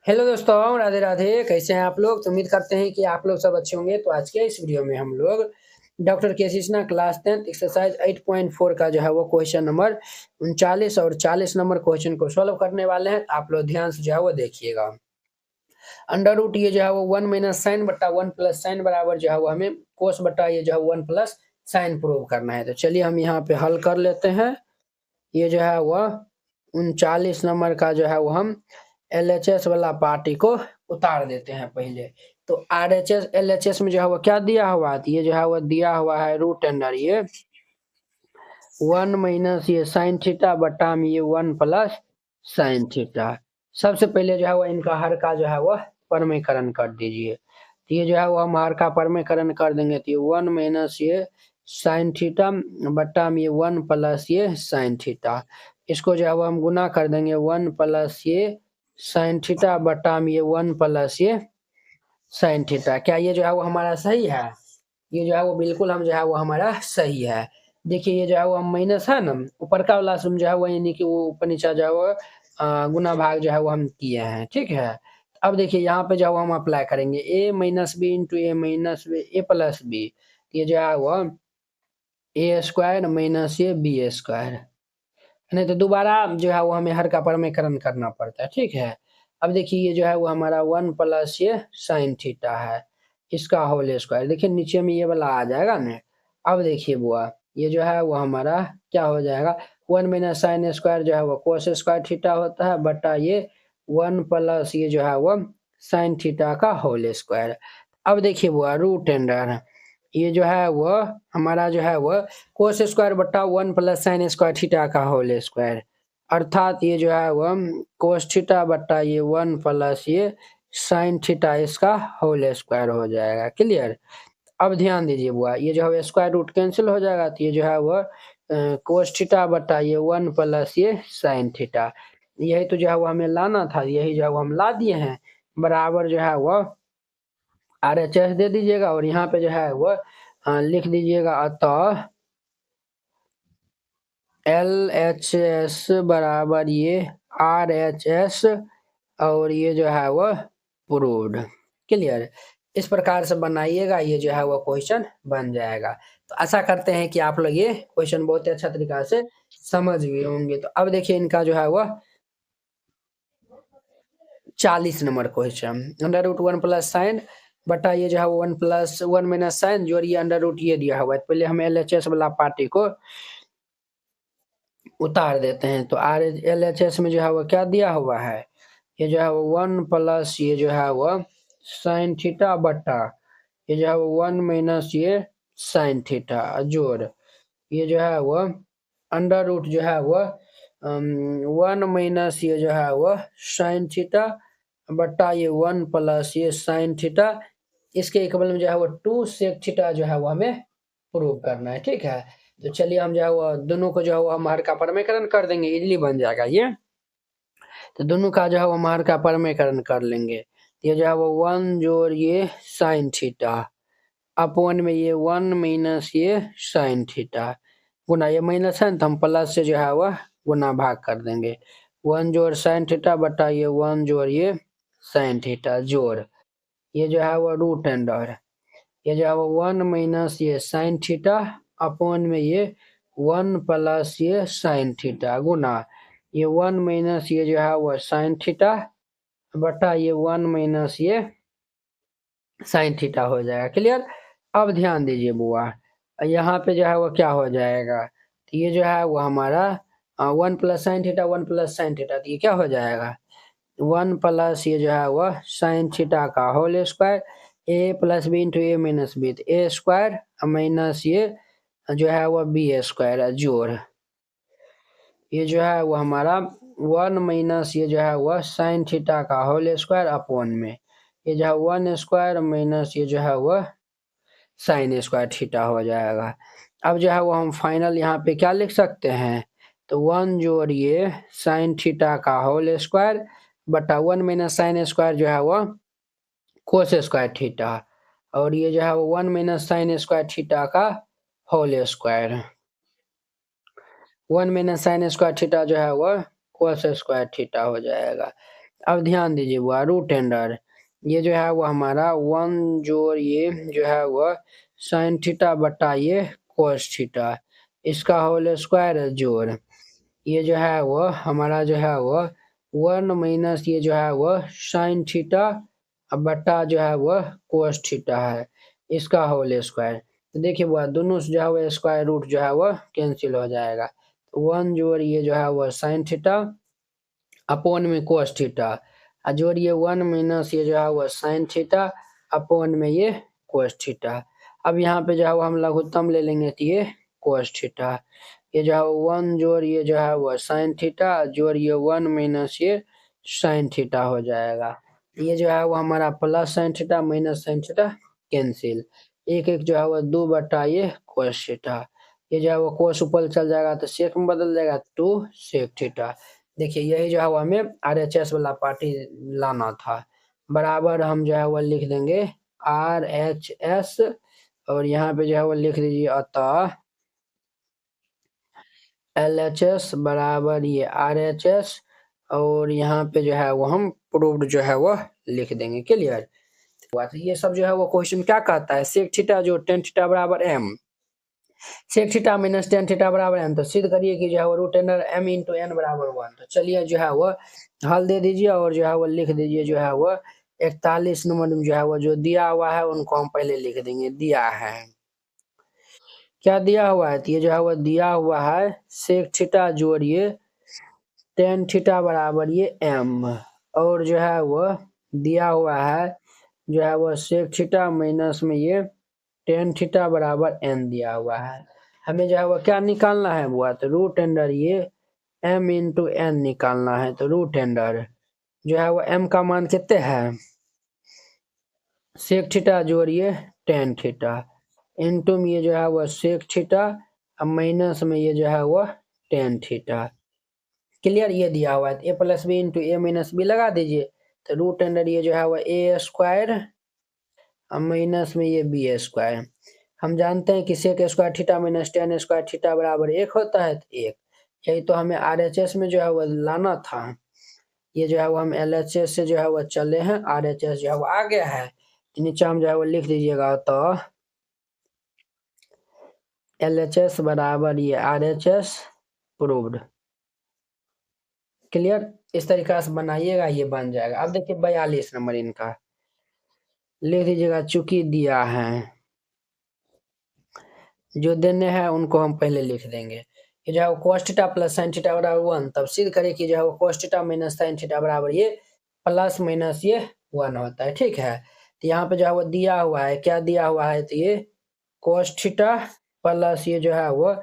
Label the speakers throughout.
Speaker 1: Hello दोस्तों, राधे राधे। कैसे हैं आप लोग? तो उम्मीद करते हैं कि आप लोग सब अच्छे होंगे। तो आज के इस वीडियो में हम लोग डॉक्टर के कृष्णा क्लास 10 एक्सरसाइज 8.4 का जो है वो क्वेश्चन नंबर 39 और 40 नंबर क्वेश्चन को सॉल्व करने वाले हैं। आप लोग ध्यान से जो है वो देखिएगा। अंडर रूट ये जो है वो 1 माइनस साइन बट्टा 1 प्लस साइन बराबर जो है वो हमें कोस बट्टा ये जो है 1 प्लस साइन प्रूव करना है। तो चलिए हम यहाँ पे हल कर लेते हैं। ये जो है वह 39 नंबर का जो है वो हम LHS वाला पार्टी को उतार देते हैं पहले। तो RHS LHS में जो है वो क्या दिया हुआ है? ये जो है वो दिया हुआ है रूट अंडर ये 1 माइनस ये साइन थीटा बटा में ये 1 प्लस साइन थीटा। सबसे पहले जो है वो इनका हर का जो है वो परमीकरण कर दीजिए। तो ये जो है वो हम हर का परमीकरण कर देंगे तो ये 1 माइनस ये साइन थीटा बटा में ये 1 प्लस ये साइन थीटा। इसको जो है वो हम गुना कर देंगे 1 प्लस ये साइन थीटा बटा में ये 1 प्लस ये साइन थीटा। क्या ये जो है वो हमारा सही है? ये जो है वो बिल्कुल हम जो है वो हमारा सही है। देखिए ये जो है वो हम माइनस है ना, ऊपर का वाला सम जो है वो यानी कि वो ऊपर नीचा जो है वो गुना भाग जो है वो हम किए हैं। ठीक है, अब देखिए यहाँ पे जो है वो हम अप्लाई करेंगे a minus B into A minus B A plus B. ये जो है वो ए स्क्वायर माइनस ये बी स्क्वायर, नहीं तो दोबारा जो है वो हमें हर का परमीकरण करना पड़ता है। ठीक है, अब देखिए ये जो है वो हमारा 1 प्लस ये साइन थीटा है, इसका होल स्क्वायर। देखिए नीचे में ये वाला आ जाएगा ना। अब देखिए बुआ ये जो है वो हमारा क्या हो जाएगा, 1 माइनस साइन स्क्वायर जो है वो कोस स्क्वायर थीटा होता है बटा ये 1 प्लस ये जो है वो साइन थीटा का होल स्क्वायर। अब देखिए बुआ रूट अंडर ये जो है वो हमारा जो है वो कोस स्क्वायर बट्टा 1 प्लस साइन स्क्वायर थीटा का होल स्क्वायर, अर्थात ये जो है वो कोस थीटा बट्टा ये 1 प्लस ये साइन थीटा इसका होल स्क्वायर हो जाएगा। क्लियर? अब ध्यान दीजिए बुआ ये जो है स्क्वायर रूट कैंसिल हो जाएगा तो ये जो है वो कोस थीटा बट्टा ये 1 प्लस ये साइन थीटा, यही तो जो है वो हमें लाना था, यही जो है वो हम ला दिए हैं। बराबर जो है वो RHS दे दीजिएगा और यहाँ पे जो है वो लिख दीजिएगा अतः LHS बराबर ये RHS और ये जो है वो प्रूव्ड। क्लियर? इस प्रकार से बनाइएगा, ये जो है वो क्वेश्चन बन जाएगा। तो आशा करते हैं कि आप लोग ये क्वेश्चन बहुत ही अच्छा तरीका से समझ गए होंगे। तो अब देखिए इनका जो है वो 40 number question, under root 1 plus sine बटा ये जो है 1 प्लस 1 माइनस साइन जोड़िए अंडर रूट ये दिया हुआ है। पहले हम LHS वाला पार्टी को उतार देते हैं। तो LHS में जो है वो क्या दिया हुआ है, ये जो है वो 1 प्लस ये जो है वो साइन थीटा बटा ये जो है वो 1 माइनस ये साइन थीटा जोड़ ये जो है वो अंडर रूट जो है वो 1 माइनस ये जो है वो साइन थीटा बटा ये 1 प्लस ये साइन थीटा, इसके इक्वल में जो है वो 2 सेक थीटा जो है वो हमें प्रूव करना है। ठीक है, तो चलिए हम जो है वो दोनों को जो है वो हम हर का परमीकरण कर देंगे, इजीली बन जाएगा ये। तो दोनों का जो है वो हम हर का परमीकरण कर लेंगे। ये जो है वो 1 जोड़ ये साइन थीटा अपॉन में ये 1 माइनस ये साइन थीटा गुना ये माइनस है तो हम प्लस से जो है वह गुना भाग कर देंगे। 1 जोड़ साइन थीटा बटा ये 1 जोड़ ये साइन थीटा जोड़ ये जो है वो रूट अंडर ये जो है वो 1 माइनस ये साइन थीटा अपॉन में ये 1 प्लस ये साइन थीटा गुना ये 1 माइनस ये जो है वो साइन थीटा बटा ये 1 माइनस ये साइन थीटा हो जाएगा। क्लियर? अब ध्यान दीजिए बुआ यहाँ पे जो है वो क्या हो जाएगा, तो ये जो है वो हमारा 1 plus sine theta 1 plus sine theta, तो ये क्या हो जाएगा 1 प्लस ये जो है वो साइन थीटा का whole square a plus B into A minus B, तो ए स्क्वायर माइनस ये जो है वो बी स्क्वायर जोड़ ये जो है वो हमारा 1 माइनस ये जो है वो साइन थीटा का होल स्क्वायर अपॉन में ये जो है 1 स्क्वायर माइनस ये जो है वो साइन स्क्वायर थीटा हो जाएगा। अब जो है वो हम फाइनल यहाँ पे क्या लिख सकते हैं, तो 1 जोड़ ये साइन थीटा का होल स्क्वायर बटा 1 माइनस साइन स्क्वायर जो है वो कोस स्क्वायर थीटा और ये जो है वो 1 माइनस साइन स्क्वायर थीटा का whole square 1 minus sine square theta जो है वो कोस स्क्वायर थीटा हो जाएगा। अब ध्यान दीजिए वो रूट अंडर ये जो है वो हमारा 1 जोड़ ये जो है वो साइन थीटा बटा ये कोस थीटा इसका होल स्क्वायर जोड़ ये जो है वो हमारा जो है वो 1 माइनस ये जो है वो साइन थीटा बटा जो है वो कोस थीटा है इसका होल स्क्वायर। तो देखिए वो दोनों से जो है वो स्क्वायर रूट जो है वो कैंसिल हो जाएगा। तो 1 जोड़ ये जो है वो साइन थीटा अपॉन में कोस थीटा जोड़िए 1 माइनस ये जो है वो साइन थीटा अपॉन में ये कोस थीटा। अब यहाँ पे जो है वो हम लघुत्तम ले लेंगे तो ये कोस थीटा ये जो है 1 जोड़ ये जो है वो साइन थीटा जोड़ ये 1 माइनस ये साइन थीटा हो जाएगा। ये जो है वो हमारा plus sine theta minus sine theta cancel एक एक जो है वो 2 बटा ये कोस थीटा ये जो है वो कोस ऊपर चल जाएगा तो सेक में बदल जाएगा 2 सेक थीटा। देखिए यही जो है वो हमें RHS वाला पार्टी लाना था बराबर हम जो है वो लिख देंगे RHS और यहाँ पे जो है वो लिख दीजिए अतः LHS बराबर ये RHS और यहाँ पे जो है वो हम प्रूव्ड जो है वो लिख देंगे क्लियर। तो ये सब जो है वो क्वेश्चन क्या कहता है सेक थीटा जो टेन थीटा बराबर m sec theta minus tan theta बराबर m तो सिद्ध करिए कि जो है वो root under m into N बराबर 1। तो चलिए जो है वो हल दे दीजिए और जो है वो लिख दीजिए जो है वो 41 नंबर में जो है वो जो दिया हुआ है उनको हम पहले लिख देंगे दिया है क्या दिया हुआ है तो ये जो है वो दिया हुआ है सेक थीटा जोड़िए टेन थीटा बराबर ये m और जो है वो दिया हुआ है जो है वो सेक थीटा माइनस में ये टेन थीटा बराबर n दिया हुआ है। हमें जो है वो क्या निकालना है बुआ तो रूट अंडर ये m इंटू एन निकालना है। तो रूट अंडर जो है वो m का मान कितने है सेक थीटा जोड़िए टेन थीटा इंटू में ये जो है वो सेक थीटा अब माइनस में ये जो है वो टेन थीटा क्लियर ये दिया हुआ है ए plus B into A minus B लगा दीजिए। तो रूट अंडर ये जो है वो ए स्क्वायर माइनस में ये बी स्क्वायर हम जानते हैं कि sec square theta minus tan square theta बराबर 1 होता है तो 1 यही तो हमें RHS में जो है वो लाना था। ये जो है वो हम LHS से जो है वो चले हैं RHS जो है वो आ गया है नीचे हम जो है वो लिख दीजिएगा तो LHS बराबर ये RHS प्रूव्ड क्लियर इस तरीका से बनाइएगा ये बन जाएगा। अब देखिए 42 नंबर इनका लिख दीजिएगा चूंकि दिया है जो देने हैं उनको हम पहले लिख देंगे कि जो है वो cos theta plus sin theta बराबर 1 तब सिद्ध करें कि जो है वो cos theta minus sin theta बराबर ये प्लस माइनस ये 1 होता है ठीक है। तो यहाँ पे जो है वो दिया हुआ है क्या दिया हुआ है तो ये cos थीटा प्लस ये जो है वो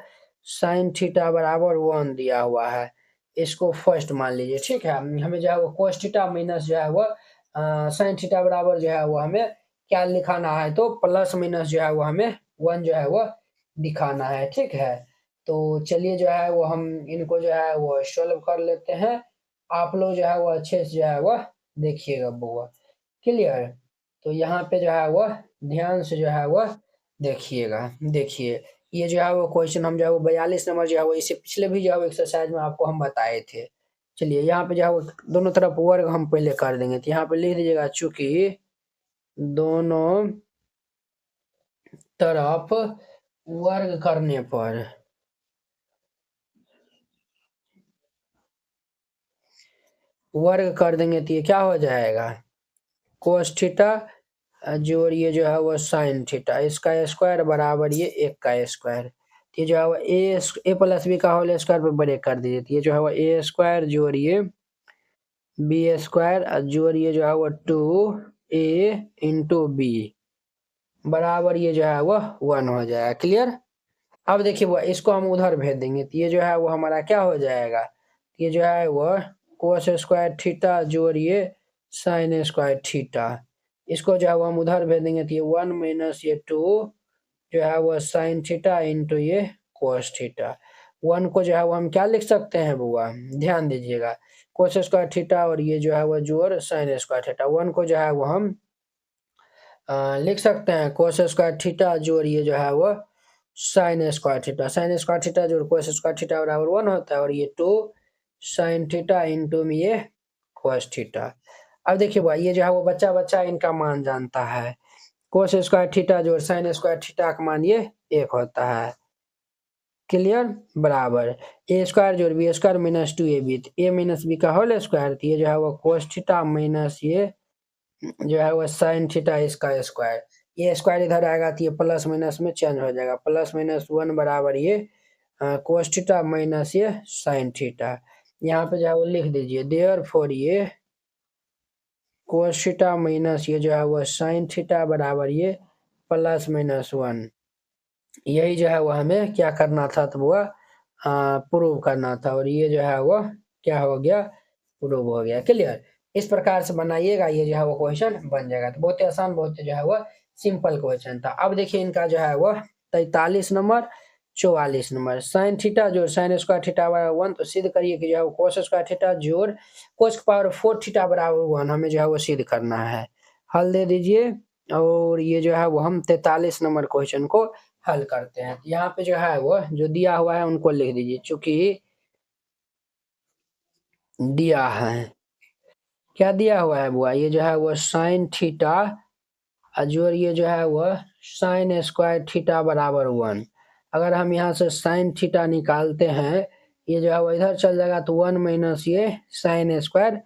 Speaker 1: sin थीटा बराबर 1 दिया हुआ है इसको फर्स्ट मान लीजिए ठीक है। हमें जो है वो cos थीटा माइनस जो है वो sin थीटा बराबर जो है वो हमें क्या लिखाना है तो प्लस माइनस जो है वो हमें 1 जो है वो दिखाना है ठीक है। तो चलिए जो है वो हम इनको जो है वो सॉल्व कर लेते हैं आप लोग जो है वो अच्छे से जो है वो देखिएगा बुआ क्लियर। तो यहाँ पे जो है वो ध्यान से जो है वो देखिएगा देखिए ये जो है वो क्वेश्चन हम जो है वो 42 नंबर जो है वो इससे पिछले भी जो है एक्सरसाइज में आपको हम बताए थे। चलिए यहाँ पे जो है वो दोनों तरफ वर्ग हम पहले कर देंगे तो यहाँ पे लिख दीजिएगा चूंकि दोनों तरफ वर्ग करने पर वर्ग कर देंगे तो ये क्या हो जाएगा कोस थीटा जोड़ ये जो है वो साइन थीटा इसका स्क्वायर बराबर ये 1 का स्क्वायर ये जो है वो ए प्लस बी का होल स्क्वायर पे ब्रेक कर दीजिए तो ये जो है वो ए स्क्वायर जोड़िए बी स्क्वायर जोड़िए जो है वो 2a इंटू बी बराबर ये जो है वो 1 हो जाएगा क्लियर। अब देखिए वो इसको हम उधर भेज देंगे तो ये जो है वो हमारा क्या हो जाएगा ये जो है वो कोस स्क्वायर थीटा जोड़िए साइन स्क्वायर थीटा इसको जो है वो हम उधर भेज देंगे तो ये 1 माइनस ये 2 जो है वो साइन थीटा इंटू ये कोस थीटा 1 को जो है वो हम क्या लिख सकते हैं बुआ ध्यान दीजिएगा कोस स्क्वायर थीटा और ये जो है वो जोड़ साइन स्क्वायर थीटा 1 को जो है वो हम लिख सकते हैं कोस स्क्वायर थीटा जोड़ ये जो है वो साइन स्क्वायर थीटा जोड़ कोस स्क्वायर थीटा बराबर 1 होता है और ये 2 साइन थीटा इंटू में ये कोस थीटा। अब देखिए भाई ये जो है वो बच्चा बच्चा इनका मान जानता है। कोस स्क्वायर थीटा जोड़ साइन स्क्वायर थीटा का मान ये 1 होता है। क्लियर? बराबर ए स्क्वायर जोड़ बी स्क्वायर माइनस 2ab, ए माइनस बी का होल स्क्वायर, तो ये जो है वो कोस थीटा माइनस ये जो है वो साइन थीटा इसका स्क्वायर। ये स्क्वायर इधर आएगा तो ये प्लस माइनस में चेंज हो जाएगा, प्लस माइनस 1 बराबर ये कोस थीटा माइनस ये साइन थीटा। यहाँ पे जो है वो लिख दीजिए देयरफॉर ये कोस थीटा माइनस ये जो है वो साइन थीटा बराबर ये प्लस माइनस 1। यही जो है वो हमें क्या करना था, तो वो प्रूव करना था, और ये जो है वो क्या हो गया, प्रूव हो गया। क्लियर? इस प्रकार से बनाइएगा, ये जो है वो क्वेश्चन बन जाएगा। तो बहुत ही आसान, बहुत ही जो है वो सिंपल क्वेश्चन था। अब देखिए इनका जो है वो 43 नंबर 44 नंबर, साइन थीटा जोड़ साइन स्क्वायर थीटा बराबर 1, तो सिद्ध करिए कि जो है वो कोस स्क्वायर थीटा जोड़ कोस की पावर 4 थीटा बराबर 1 हमें जो है वो सिद्ध करना है। हल दे दीजिए, और ये जो है वो हम 43 नंबर क्वेश्चन को हल करते हैं। यहाँ पे जो है वो जो दिया हुआ है उनको लिख दीजिए, चूंकि दिया है, क्या दिया हुआ है बुआ, ये जो है वो साइन थीटा जोड़ ये जो है वो साइन स्क्वायर थीटा बराबर 1। अगर हम यहाँ से साइन थीटा निकालते हैं, ये जो है वो इधर चल जाएगा तो 1 माइनस ये साइन स्क्वायर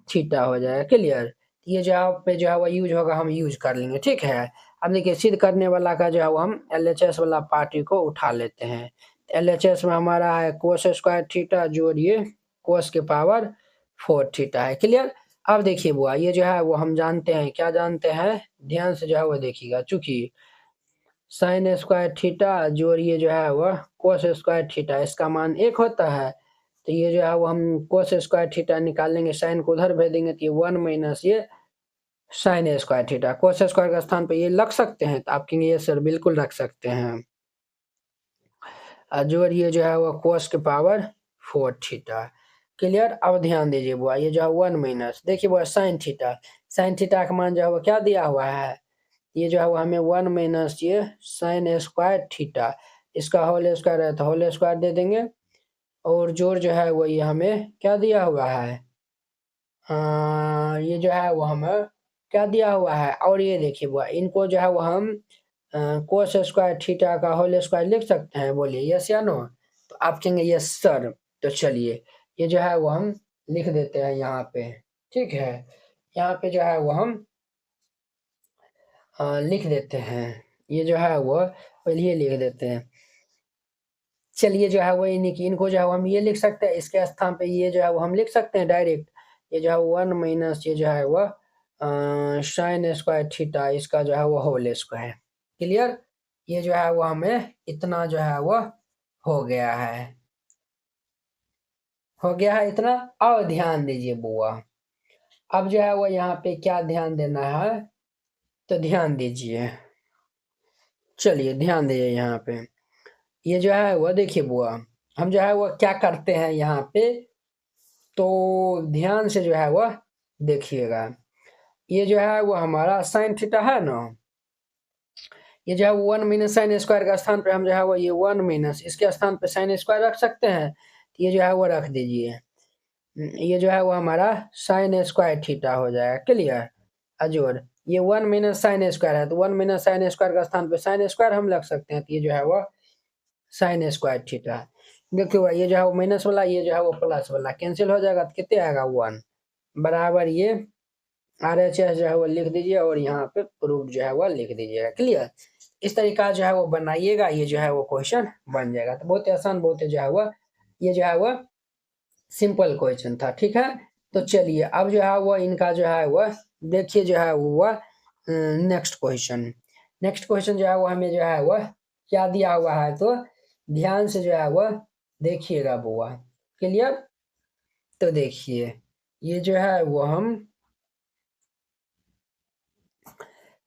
Speaker 1: थीटा हो जाएगा। क्लियर? ये जहाँ पे जो है वो यूज होगा हम यूज कर लेंगे। ठीक है, अब देखिए सिद्ध करने वाला का जो है वो हम LHS वाला पार्टी को उठा लेते हैं। LHS में हमारा है कोस स्क्वायर थीटा जोड़िए कोस के पावर 4 थीटा है। क्लियर? अब देखिए बुआ ये जो है वो हम जानते हैं, क्या जानते हैं, ध्यान से जो है वो देखिएगा, चूंकि साइन स्क्वायर थीटा जोड़ ये जो है वो कोस स्क्वायर थीटा इसका मान 1 होता है, तो ये जो है वो हम कोस स्क्वायर थीटा निकालेंगे, साइन को उधर भेज देंगे तो ये 1 माइनस ये sign square theta, cos square के स्थान पे ये लग सकते हैं, तो आप कहेंगे ये सर बिल्कुल रख सकते हैं। जोड़ ये जो है वो कोस के पावर 4 थीटा। क्लियर? अब ध्यान दीजिए बुआ ये जो है 1 माइनस, देखिए बुआ साइन थीटा का मान जो है वो क्या दिया हुआ है, ये जो है वो हमें 1 माइनस ये साइन स्क्वायर थीटा इसका होल स्क्वायर है तो होल स्क्वायर दे देंगे, और जोड़ जो है वो ये हमें क्या दिया हुआ है, ये जो है वो हमें क्या दिया हुआ है, और ये देखिए बुआ इनको जो है वो हम कोस स्क्वायर थीटा का होल स्क्वायर लिख सकते हैं, बोलिए यस या नो, तो आप कहेंगे यस सर। तो चलिए ये जो है वो हम लिख देते हैं यहाँ पे। ठीक है, यहाँ पे जो है वो हम लिख देते हैं, ये जो है वो पहले लिख देते हैं। चलिए जो है वो इनको जो है हम ये लिख सकते हैं, इसके स्थान पे ये जो है वो हम लिख सकते हैं डायरेक्ट, ये जो है 1 माइनस ये जो है वो साइन स्क्वायर थीटा इसका जो है वो होल स्क्वायर। क्लियर? ये जो है वो हमें इतना जो है वो हो गया है, हो गया है इतना। अब ध्यान दीजिए बुआ, अब जो है वो यहाँ पे क्या ध्यान देना है, तो ध्यान दीजिए, चलिए ध्यान दीजिए यहाँ पे, ये जो है वो देखिए बुआ हम जो है वो क्या करते हैं यहाँ पे, तो ध्यान से जो है वो देखिएगा, ये जो है वो हमारा साइन थीटा है ना, ये जो है 1 माइनस साइन स्क्वायर का स्थान पे हम जो है वो ये 1 माइनस इसके स्थान पे साइन स्क्वायर रख सकते हैं, तो ये जो है वो रख दीजिए, ये जो है वो हमारा साइन स्क्वायर थीटा हो जाएगा। क्लियर? अजोर ये 1 माइनस साइन स्क्वायर है, तो 1 माइनस साइन स्क्वायर का स्थान पे साइन स्क्वायर हम रख सकते हैं, तो ये जो है वो साइन स्क्वायर थीटा। देखिए ये जो है वो माइनस वाला ये जो है वो प्लस वाला कैंसिल हो जाएगा, तो कितने आएगा 1 बराबर ये RHS जो है वो लिख दीजिए, और यहाँ पे प्रूफ जो है वो लिख दीजिएगा। क्लियर? इस तरीका जो है वो बनाइएगा, ये जो है वो क्वेश्चन बन जाएगा। तो बहुत ही आसान, बहुत ही जो है वो ये जो है वो सिंपल क्वेश्चन था। ठीक है, तो चलिए अब जो है वो इनका जो है वो देखिए जो है वो नेक्स्ट क्वेश्चन जो है वो हमें जो है वो क्या दिया हुआ है, तो ध्यान से जो है वो देखिएगा बुआ। क्लियर? तो देखिए ये जो है वो हम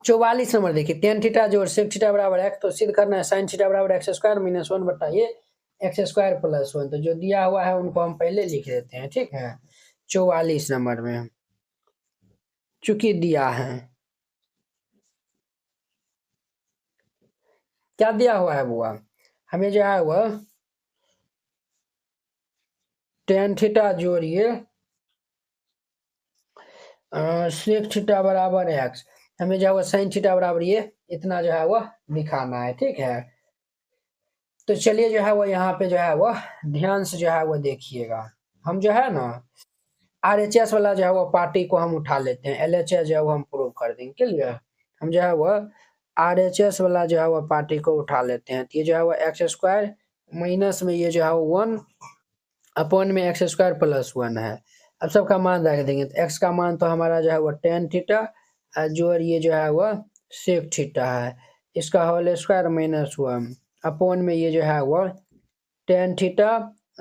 Speaker 1: 44 नंबर देखिए टेन थीटा जोड़ सेक थीटा बराबर x, तो सिद्ध करना है साइन थीटा बराबर एक्स स्क्वायर माइनस 1 बटा ये एक्स स्क्वायर प्लस 1, तो जो दिया हुआ है उनको हम पहले लिख देते हैं। ठीक है, 44 नंबर में चूंकि दिया है, क्या दिया हुआ है बुआ, हमें जो है वह टेन थीटा जोड़िए सेक थीटा बराबर एक्स, हमें जो है वो साइन थीटा बराबर ये इतना जो है वो दिखाना है, ठीक है। तो चलिए जो है वो यहाँ पे जो है वो ध्यान से जो है वो देखिएगा। हम जो है ना RHS वाला जो है वो पार्टी को हम उठा लेते हैं, LHS जो है वो हम प्रूव कर देंगे, क्लियर। हम जो है वो RHS वाला जो है वो पार्टी को उठा लेते हैं, तो ये जो है वो एक्स स्क्वायर माइनस में ये जो है वो 1 अपॉन में एक्स स्क्वायर प्लस 1 है। अब सबका मान रख देंगे, तो एक्स का मान तो हमारा जो है वो टेन थीटा जोड़ ये जो है वो सेक थीटा है, इसका होल स्क्वायर माइनस 1 अपॉन में ये जो है वो टेन थीटा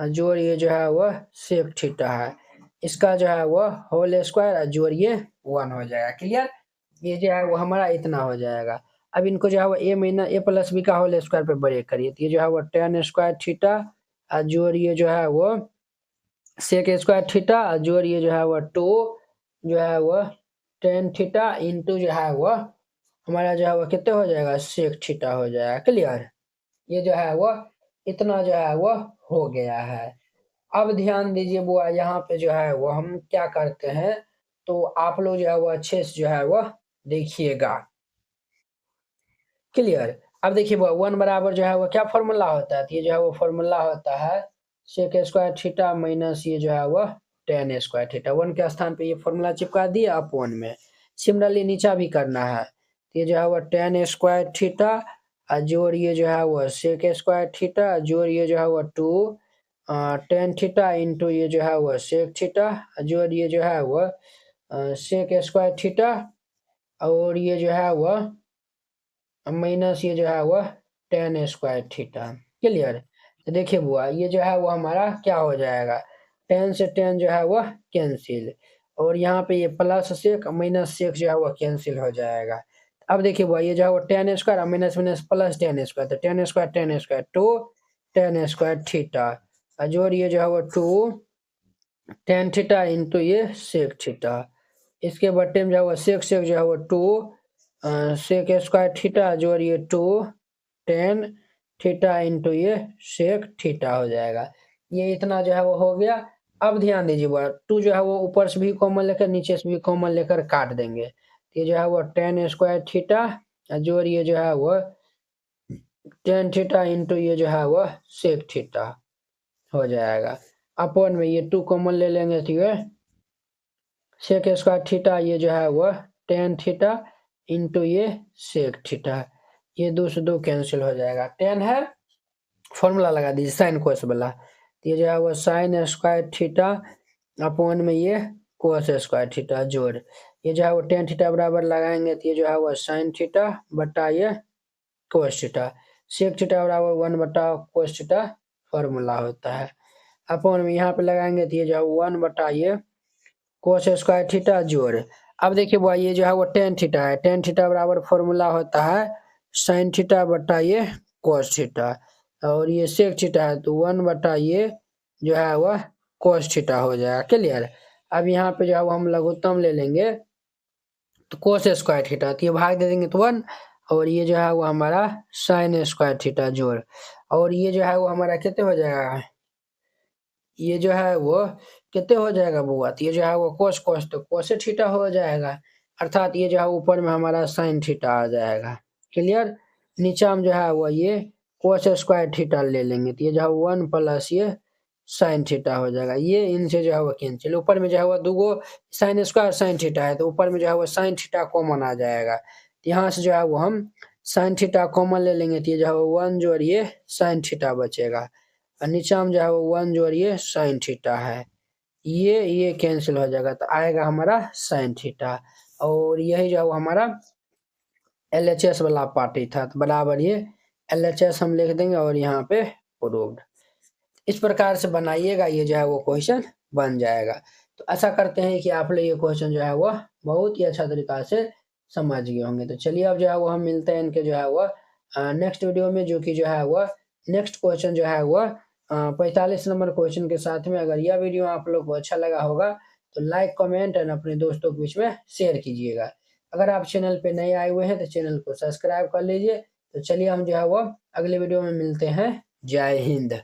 Speaker 1: जोड़ ये जो है वो सेक थीटा है, इसका जो है वो होल स्क्वायर जोड़ ये 1 हो जाएगा, क्लियर। ये जो है वो हमारा इतना हो जाएगा। अब इनको जो है वो ए माइनस ए प्लस बी का होल स्क्वायर पे ब्रेक करिए, तो ये जो है वो टेन स्क्वायर थीटा जोड़ ये जो है वो सेक स्क्वायर थीटा जोड़ ये जो है वो 2 जो है वो टेन थीटा इंटू जो है वो हमारा जो है वो कितने हो जाएगा सेक थीटा हो जाएगा, क्लियर। ये जो है वो इतना जो है वो हो गया है। अब ध्यान दीजिए बुआ, यहाँ पे जो है वो हम क्या करते हैं, तो आप लोग जो है वो अच्छे से जो है वो देखिएगा, क्लियर। अब देखिए बुआ 1 बराबर जो है वो क्या फॉर्मूला होता है, तो ये जो है वो फॉर्मूला होता है सेक स्क्वायर थीटा माइनस ये जो है वो टेन स्क्वायर थीटा, 1 के स्थान पे ये फॉर्मूला चिपका दिया अपॉन में। सिमिलरली नीचा भी करना है, तो ये जो है वो टेन स्क्वायर थीटा जोड़ ये जो है वो सेक स्क्वायर थीटा जोड़ ये जो है वो 2 टेन थीटा इंटू ये जो है वो सेक थीटा जोड़ ये जो है वो सेक स्क्वायर थीटा और ये जो है वो माइनस ये जो है वो टेन स्क्वायर थीटा, क्लियर। तो देखिए बुआ ये जो है वो हमारा क्या हो जाएगा, 10 से 10 जो है वो कैंसिल और यहाँ पे ये प्लस सेक माइनस सेक जो है वो कैंसिल हो जाएगा। अब देखिए बुआ ये जो है वो 10 square minus minus plus 10 square, तो 10 स्क्वायर टू 10 स्क्वायर थीटा जोड़ ये जो है वो 2 टेन थीटा इंटू ये सेक थीटा, इसके बट्टे में जो है वो सेक सेक जो है वो 2 सेक स्क्वायर थीटा जोड़ ये 2 टेन थीटा इंटू ये सेक थीटा हो जाएगा। ये इतना जो है वो हो गया। अब ध्यान दीजिए बड़ा 2 जो है वो ऊपर से भी कॉमन लेकर नीचे से भी कॉमन लेकर काट देंगे, तो ये जो है वो टेन स्क्वायर थीटा जोड़ ये जो है वो टेन थीटा इंटू ये जो है वो सेक थीटा हो जाएगा। अपॉन में ये 2 कॉमन ले लेंगे, तो ये सेक स्क्वायर थीटा ये जो है वो टेन थीटा इंटू ये सेक थीटा, ये 2 से 2 कैंसिल हो जाएगा। 10 है फॉर्मूला लगा दीजिए साइन कोस वाला, तो ये जो है वो साइन स्क्वायर थीटा अपॉन में ये कोस स्क्वायर थीटा जोड़ ये जो है वो टेन थीटा बराबर लगाएंगे, तो ये जो है वो साइन थीटा बटा ये कोस थीटा, सेक थीटा बराबर 1 बटा कोस थीटा फॉर्मूला होता है। अपॉन में यहाँ पे लगाएंगे, तो ये जो है 1 बटा ये कोस स्क्वायर थीटा जोड़। अब देखिए बुआ ये जो है वो टेन थीटा है, टेन थीटा बराबर फॉर्मूला होता है साइन थीटा बटा ये कोस थीटा और ये सेक थीटा है, तो 1 बटा ये जो है वह कोस थीटा हो जाएगा, क्लियर। अब यहाँ पे जो है वो हम लघुत्तम ले लेंगे, तो कोस स्क्वायर थीटा, तो ये भाग दे देंगे तो 1 और ये जो है वो हमारा साइन स्क्वायर थीटा जोड़ और ये जो है वो हमारा कितने हो जाएगा, ये जो है वो कितने हो जाएगा बुआ, तो ये जो है वो कोस कोस तो कोस थीटा हो जाएगा, अर्थात ये जो है ऊपर में हमारा साइन थीटा आ जाएगा, क्लियर। नीचा में जो है वो ये कोस स्क्वायर थीटा ले लेंगे, तो ये जो है 1 प्लस ये साइन थीटा हो जाएगा, ये इनसे जो है वो कैंसिल, ऊपर में जो है वो दूगो साइन स्क्वायर साइन थीटा है, तो ऊपर में जो है वो साइन थीटा कॉमन आ जाएगा, तो यहाँ से जो है वो हम साइन थीटा कॉमन ले लेंगे, तो ये जो है वो 1 जोड़िए साइन थीटा बचेगा और नीचा में जो है वो 1 जोड़िए साइन थीटा है, ये कैंसिल हो जाएगा, तो आएगा हमारा साइन थीटा और यही जो हमारा LHS वाला पार्टी था, तो बराबर ये LHS हम लिख देंगे और यहाँ पे प्रूव्ड। इस प्रकार से बनाइएगा, ये जो है वो क्वेश्चन बन जाएगा। तो ऐसा करते हैं कि आप लोग ये क्वेश्चन जो है वो बहुत ही अच्छा तरीका से समझ गए होंगे। तो चलिए अब जो है वो हम मिलते हैं इनके जो है वो नेक्स्ट वीडियो में, जो कि जो है वो नेक्स्ट क्वेश्चन जो है वो 45 नंबर क्वेश्चन के साथ में। अगर यह वीडियो आप लोग को अच्छा लगा होगा तो लाइक कमेंट एंड अपने दोस्तों के बीच में शेयर कीजिएगा। अगर आप चैनल पे नए आए हुए हैं तो चैनल को सब्सक्राइब कर लीजिए। तो चलिए हम जो है वो अगले वीडियो में मिलते हैं। जय हिंद।